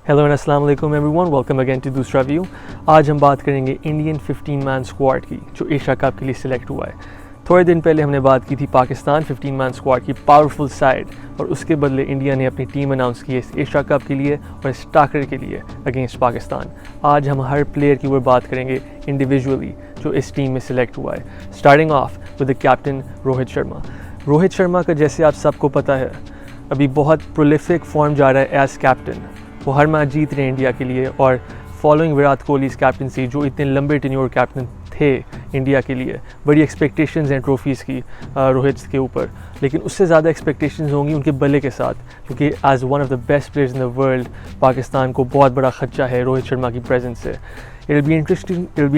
Hello and अस्सलाम वालेकुम everyone, welcome again to दूसरा व्यू। आज हम बात करेंगे इंडियन 15 मैन स्क्वाड की जो एशिया कप के लिए सिलेक्ट हुआ है। थोड़े दिन पहले हमने बात की थी पाकिस्तान 15 मैन स्क्वाड की पावरफुल साइड, और उसके बदले इंडिया ने अपनी टीम अनाउंस की है इस एशिया कप के लिए और इस टाकर के लिए अगेंस्ट पाकिस्तान। आज हम हर प्लेयर की ऊपर बात करेंगे इंडिविजुअली जो इस टीम में सिलेक्ट हुआ है। Starting of with the captain Rohit Sharma. Rohit Sharma का जैसे आप सबको पता है अभी बहुत प्रोलिफिक फॉर्म जा रहा है एज कैप्टन। वो हर मैच जीत रहे हैं इंडिया के लिए, और फॉलोइंग विराट कोहली कैप्टनसी जो इतने लंबे टेन्योर कैप्टन थे इंडिया के लिए, बड़ी एक्सपेक्टेशंस हैं ट्रॉफीज़ की रोहित के ऊपर, लेकिन उससे ज़्यादा एक्सपेक्टेशंस होंगी उनके बल्ले के साथ, क्योंकि as one of the best players in the world Pakistan को बहुत बड़ा खदशा है रोहित शर्मा की प्रेजेंस से। It'll be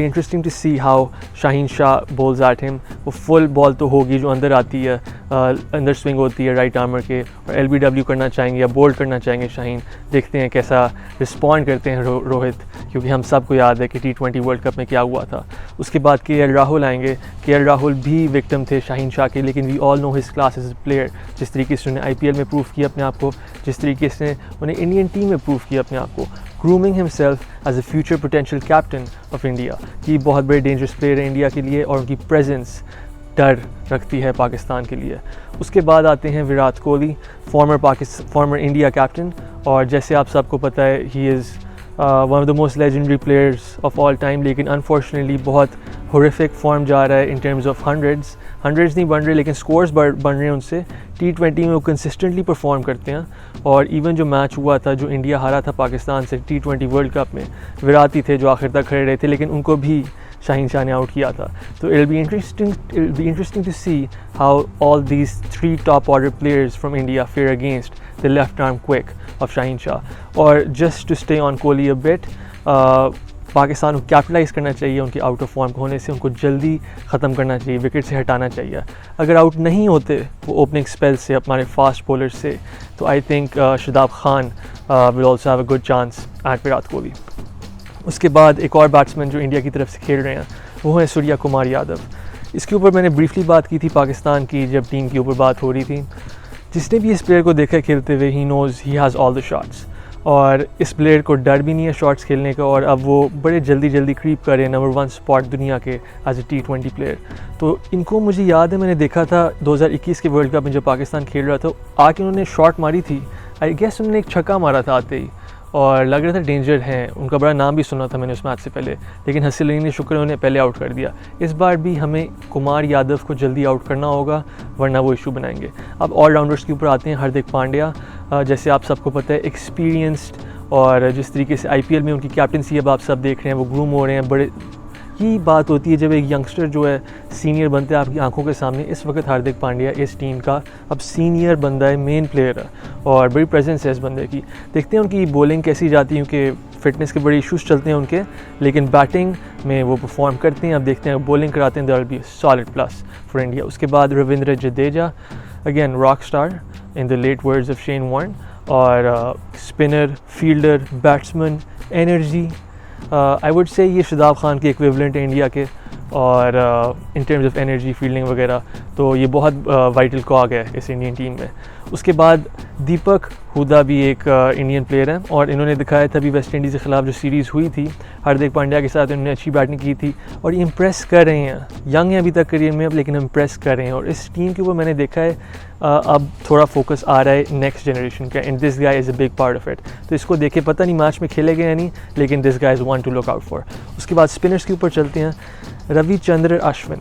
interesting to see how Shaheen Shah bowls at him। वो फुल बॉल तो होगी जो अंदर आती है, अंदर स्विंग होती है राइट आर्मर के, और LBW करना चाहेंगे या बोल्ड करना चाहेंगे शाहीन। देखते हैं कैसा रिस्पॉन्ड करते हैं रोहित, क्योंकि हम सबको याद है कि T20 वर्ल्ड कप में क्या हुआ था। उसके बाद KL राहुल आएंगे। KL राहुल भी विक्टिम थे शाहीन शाह के, लेकिन we all know his class as a player. जिस तरीके से उन्हें IPL में प्रूव किया अपने आप को, जिस तरीके से उन्हें इंडियन टीम में प्रूव किया अपने आप को, grooming himself as a future potential captain of India. कि बहुत बड़े डेंजरस प्लेयर है इंडिया के लिए, और उनकी प्रेजेंस डर रखती है पाकिस्तान के लिए। उसके बाद आते हैं Virat Kohli, farmer India captain, और जैसे आप सबको पता है he is one of the most legendary players of all time, लेकिन अनफॉर्चुनेटली बहुत हॉरिफिक फॉर्म जा रहा है इन टर्म्स ऑफ हंड्रेड्स नहीं बन रहे, लेकिन स्कोर्स बन रहे हैं उनसे। T20 में वो कंसिस्टेंटली परफॉर्म करते हैं, और इवन जो मैच हुआ था जो इंडिया हारा था पाकिस्तान से T20 वर्ल्ड कप में, विराट ही थे जो आखिर तक खड़े रहे थे, लेकिन उनको भी शाहीन शाह ने आउट किया था। तो it'll be interesting to see how all these 3 top order players from India fare against the left arm quick of Shaheen Shah. और just to stay on Kohli a bit, Pakistan को कैपिटलाइज़ करना चाहिए उनके आउट ऑफ फॉर्म होने से, उनको जल्दी ख़त्म करना चाहिए, विकेट से हटाना चाहिए। अगर आउट नहीं होते वो ओपनिंग स्पेल से हमारे फास्ट बॉलर से, तो I think Shadab Khan will also have a good chance at Virat Kohli. उसके बाद एक और बैट्समैन जो इंडिया की तरफ से खेल रहे हैं वो है सूर्या कुमार यादव। इसके ऊपर मैंने ब्रीफली बात की थी पाकिस्तान की जब टीम के ऊपर बात हो रही थी। जिसने भी इस प्लेयर को देखा खेलते हुए, he knows he has all the shots, और इस प्लेयर को डर भी नहीं है शॉट्स खेलने का, और अब वो बड़े जल्दी क्रीप कर रहे हैं नंबर 1 स्पॉट दुनिया के एज ए T20 प्लेयर। तो इनको मुझे याद है मैंने देखा था 2021 के वर्ल्ड कप में जब पाकिस्तान खेल रहा था, आके उन्होंने शॉट मारी थी, आई गेस उन्होंने एक छक्का मारा था आते ही, और लग रहा था डेंजर हैं, उनका बड़ा नाम भी सुना था मैंने उस मैच से पहले, लेकिन हसील अली ने शुक्र उन्हें पहले आउट कर दिया। इस बार भी हमें कुमार यादव को जल्दी आउट करना होगा, वरना वो इशू बनाएंगे। अब ऑलराउंडर्स के ऊपर आते हैं। हार्दिक पांड्या, जैसे आप सबको पता है एक्सपीरियंस्ड, और जिस तरीके से IPL में उनकी कैप्टनसी अब आप सब देख रहे हैं, वो ग्रूम हो रहे हैं। बड़े की बात होती है जब एक यंगस्टर जो है सीनियर बनते हैं आपकी आंखों के सामने। इस वक्त हार्दिक पांड्या इस टीम का अब सीनियर बंदा है, मेन प्लेयर है, और बड़ी प्रेजेंस है इस बंदे की। देखते हैं उनकी बॉलिंग कैसी जाती है, क्योंकि फिटनेस के बड़े इश्यूज चलते हैं उनके, लेकिन बैटिंग में वो परफॉर्म करते हैं। अब देखते हैं बॉलिंग कराते हैं, that will be solid plus for India. उसके बाद Ravindra Jadeja, again rock star in the late words of Shane Warne, और spinner, fielder, batsman, energy. I would say ये शादाब खान के इक्विवेलेंट है इंडिया के, और in terms of energy, fielding वगैरह, तो ये बहुत वाइटल कॉग है इस इंडियन टीम में। उसके बाद दीपक हुडा भी एक इंडियन प्लेयर हैं, और इन्होंने दिखाया था अभी वेस्ट इंडीज़ के ख़िलाफ़ जो सीरीज़ हुई थी हार्दिक पांड्या के साथ, इन्होंने अच्छी बैटिंग की थी, और ये इम्प्रेस कर रहे हैं। यंग हैं अभी तक करियर में अब, लेकिन इम्प्रेस कर रहे हैं, और इस टीम के ऊपर मैंने देखा है अब थोड़ा फोकस आ रहा है नेक्स्ट जनरेशन का, and this guy is a big part of it. तो इसको देखे पता नहीं मैच में खेलेगा या नहीं, लेकिन this guy is one two look out for. उसके बाद स्पिनर्स के ऊपर चलते हैं। रविचंद्र अश्विन,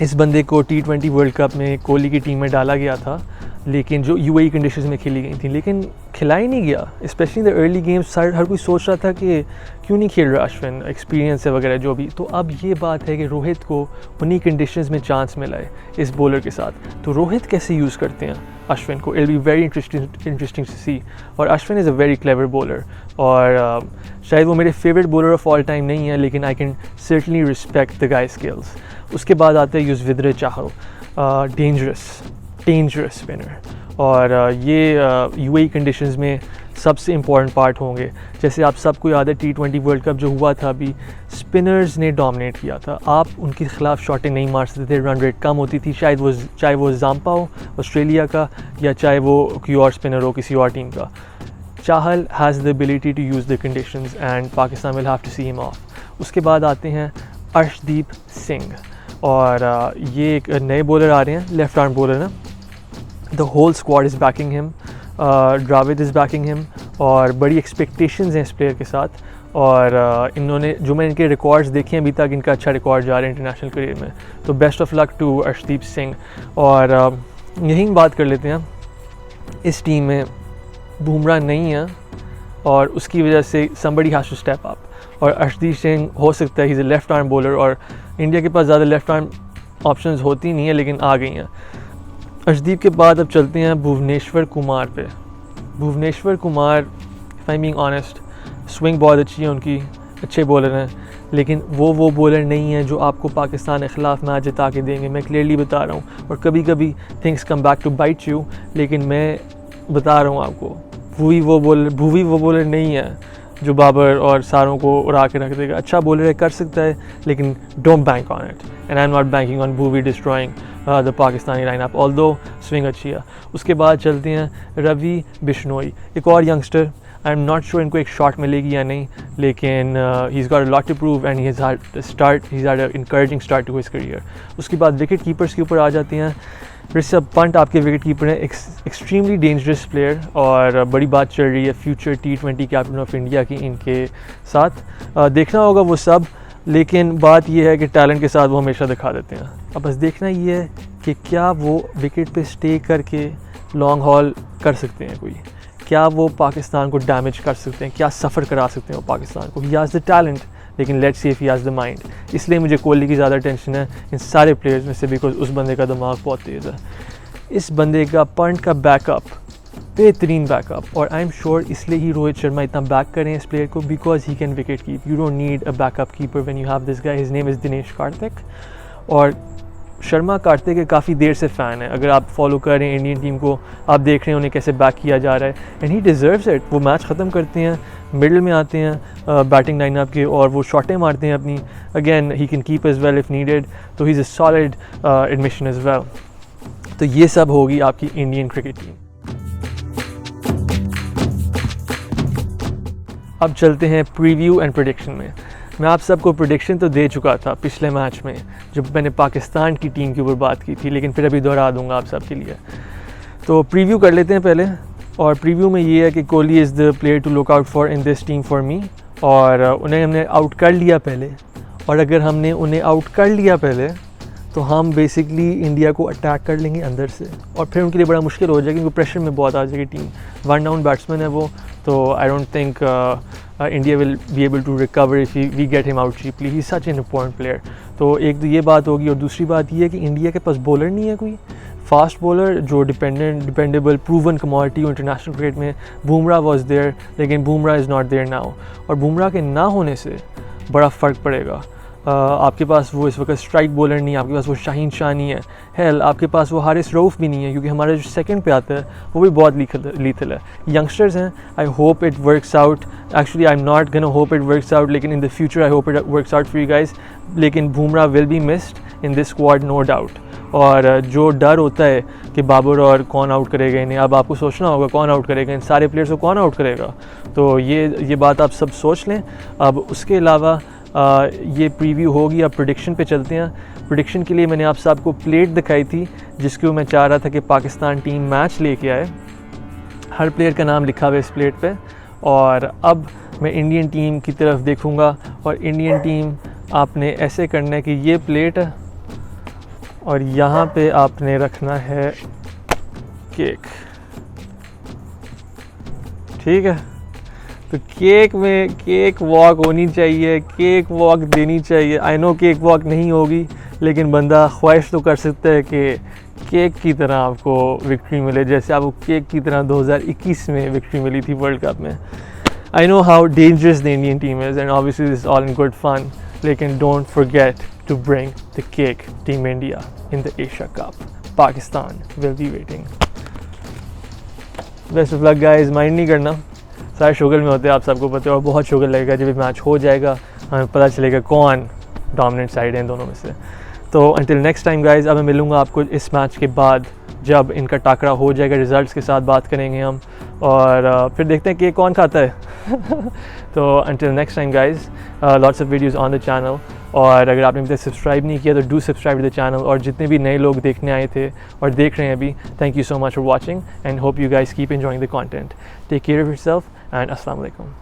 इस बंदे को T20 वर्ल्ड कप में कोहली की टीम में डाला गया था, लेकिन जो UAE कंडीशंस में खेली गई थी, लेकिन खिला ही नहीं गया, स्पेशली द अर्ली गेम्स। हर कोई सोच रहा था कि क्यों नहीं खेल रहा अश्विन, एक्सपीरियंस है वगैरह जो भी। तो अब ये बात है कि रोहित को उन्हीं कंडीशंस में चांस मिला है इस बॉलर के साथ, तो रोहित कैसे यूज़ करते हैं अश्विन को, it will be very interesting to see. और Ashwin is a very clever bowler, और शायद वो मेरे favourite bowler of all time नहीं है, लेकिन I can certainly respect the guy skills. उसके बाद आते हैं युजवेंद्र चहल, डेंजरस स्पिनर, और ये UAE कंडीशंस में सबसे इम्पॉर्टेंट पार्ट होंगे। जैसे आप सबको याद है T20 वर्ल्ड कप जो हुआ था अभी, स्पिनर्स ने डोमिनेट किया था, आप उनके खिलाफ शॉटें नहीं मार सकते थे, रन रेट कम होती थी, चाहे वो जाम्पा हो ऑस्ट्रेलिया का, या चाहे वो कोई और स्पिनर हो किसी और टीम का। Chahal has the ability to use the conditions and Pakistan will have to see him off. उसके बाद आते हैं अर्शदीप सिंह, और ये एक नए बॉलर आ रहे हैं, लेफ़्ट आर्म बॉलर ना। The whole squad is backing him, Dravid is backing him, और बड़ी एक्सपेक्टेशंस हैं इस प्लेयर के साथ। और इन्होंने जो मैं इनके रिकॉर्ड्स देखे हैं अभी तक, इनका अच्छा रिकॉर्ड जा रहा है इंटरनेशनल करियर में। तो best of luck to Arshdeep Singh. और यही बात कर लेते हैं, इस टीम में बुमराह नहीं है और उसकी वजह से somebody has to step up, और अर्शदीप सिंह हो सकता है, ही is a left arm bowler, और इंडिया के पास ज़्यादा लेफ़्ट आर्म ऑप्शंस होती नहीं है लेकिन आ गई हैं। अर्शदीप के बाद अब चलते हैं भुवनेश्वर कुमार पे। Bhuvneshwar Kumar, if I being honest, swing बहुत अच्छी है उनकी, अच्छे बॉलर हैं, लेकिन वो बॉलर नहीं है जो आपको पाकिस्तान के ख़िलाफ़ मैच जिता के देंगे। मैं क्लियरली बता रहा हूँ, और कभी कभी things come back to bite you, लेकिन मैं बता रहा हूँ आपको, भुवी वो बॉलर नहीं है जो बाबर और सारों को उड़ा के रख देगा। अच्छा बॉलर है, कर सकता है, लेकिन don't bank on it, and I am not banking on Bhuvi destroying the Pakistani line up, although swing अच्छी है। उसके बाद चलते हैं रवि बिश्नोई, एक और youngster. I am not sure इनको एक शॉट मिलेगी या नहीं, लेकिन he is got a lot to prove and he has had a encouraging start to his career. उसके बाद विकेट कीपर्स के ऊपर आ जाते हैं। ऋषभ पंत आपके विकेट कीपर हैं, एक्सट्रीमली डेंजरस प्लेयर, और बड़ी बात चल रही है future T20 captain of India की इनके साथ। देखना होगा वो सब, लेकिन बात ये है कि टैलेंट के साथ वो हमेशा दिखा देते हैं। अब बस देखना ये है कि क्या वो विकेट पे स्टे करके लॉन्ग हॉल कर सकते हैं कोई, क्या वो पाकिस्तान को डैमेज कर सकते हैं, क्या सफ़र करा सकते हैं वो पाकिस्तान को। ही हैज़ द टैलेंट, लेकिन let's see if he has the mind. इसलिए मुझे कोहली की ज़्यादा टेंशन है इन सारे प्लेयर्स में से, बिकॉज उस बंदे का दिमाग बहुत तेज़ है। इस बंदे का पंट का बैकअप, बेहतरीन बैकअप, और आई एम श्योर इसलिए ही रोहित शर्मा इतना बैक करें इस प्लेयर को, because he can wicket keep. You don't need a backup keeper when you have this guy, his name is Dinesh Karthik. और शर्मा कार्तिक के काफ़ी देर से फ़ैन है, अगर आप फॉलो कर रहे हैं इंडियन टीम को, आप देख रहे हैं उन्हें कैसे बैक किया जा रहा है, एंड ही डिज़र्व्स इट। वो मैच ख़त्म करते हैं, मिडल में आते हैं बैटिंग लाइनअप के, और वो शॉटें मारते हैं अपनी। Again he can keep as well if needed, तो he is a solid admission as well. तो ये सब होगी आपकी इंडियन क्रिकेट टीम। अब चलते हैं प्रीव्यू एंड प्रेडिक्शन में। मैं आप सबको प्रेडिक्शन तो दे चुका था पिछले मैच में जब मैंने पाकिस्तान की टीम के ऊपर बात की थी, लेकिन फिर अभी दोहरा दूंगा आप सब के लिए। तो प्रीव्यू कर लेते हैं पहले, और प्रीव्यू में ये है कि Kohli is the player to look out for in this team for me, और उन्हें हमने आउट कर लिया पहले, और अगर हमने उन्हें आउट कर लिया पहले तो हम बेसिकली इंडिया को अटैक कर लेंगे अंदर से, और फिर उनके लिए बड़ा मुश्किल हो जाएगा क्योंकि प्रेशर में बहुत आ जाएगी टीम। वन डाउन बैट्समैन है वो, तो I don't think India will be able to recover if we get him out cheaply. He such an important player. तो एक तो ये बात होगी, और दूसरी बात ये है कि इंडिया के पास बॉलर नहीं है कोई फास्ट बॉलर जो डिपेंडेबल प्रूवन कमोडिटी हो इंटरनेशनल क्रिकेट में। बुमराह वॉज देयर, लेकिन Bumrah is not there now, और बुमराह के ना होने से बड़ा फ़र्क पड़ेगा। आपके पास वो इस वक्त स्ट्राइक बॉलर नहीं है, आपके पास वो शाहीन शाह नहीं है, हेल आपके पास वो हारिस रऊफ़ भी नहीं है, क्योंकि हमारा जो सेकंड पे आता है वो भी बहुत लीथल है। यंगस्टर्स हैं, I hope it works out. Actually I am not gonna hope it works out, लेकिन in the future I hope it works out for you guys. लेकिन Bumrah will be missed in this squad, no doubt. और जो डर होता है कि बाबर और कौन आउट करेगा इन्हें, अब आपको सोचना होगा कौन आउट करेगा इन सारे प्लेयर्स को, कौन आउट करेगा। तो ये बात आप सब सोच लें। अब उसके अलावा ये प्रीव्यू होगी, अब प्रेडिक्शन पे चलते हैं। प्रेडिक्शन के लिए मैंने आप सबको प्लेट दिखाई थी जिसको मैं चाह रहा था कि पाकिस्तान टीम मैच लेके आए। हर प्लेयर का नाम लिखा हुआ है इस प्लेट पे, और अब मैं इंडियन टीम की तरफ देखूंगा, और इंडियन टीम आपने ऐसे करना है कि ये प्लेट है और यहाँ पे आपने रखना है केक, ठीक है। तो केक में केक वॉक होनी चाहिए, केक वॉक देनी चाहिए। आई नो केक वॉक नहीं होगी, लेकिन बंदा ख्वाहिश तो कर सकता है कि केक की तरह आपको विक्ट्री मिले, जैसे आपको केक की तरह 2021 में विक्ट्री मिली थी वर्ल्ड कप में। I know how dangerous the Indian team is, and obviously this all in good fun, लेकिन don't forget to bring the cake team India in the Asia cup. Pakistan will be waiting. Best of luck guys, mind नहीं करना, सारे शुगल में होते हैं, आप सबको पता है, और बहुत शुगल लगेगा जब मैच हो जाएगा, हमें पता चलेगा कौन डोमिनेंट साइड है इन दोनों में से। तो अंटिल नेक्स्ट टाइम गाइज, अब मैं मिलूँगा आपको इस मैच के बाद जब इनका टाकरा हो जाएगा, रिजल्ट्स के साथ बात करेंगे हम, और फिर देखते हैं कि कौन खाता है। तो until next time guys, lots of videos on the channel, और अगर आपने अभी तक सब्सक्राइब नहीं किया तो do subscribe to the channel, और जितने भी नए लोग देखने आए थे और देख रहे हैं अभी, thank you so much for watching and hope you guys keep enjoying the content. Take care of yourself and अस्सलाम वालेकुम।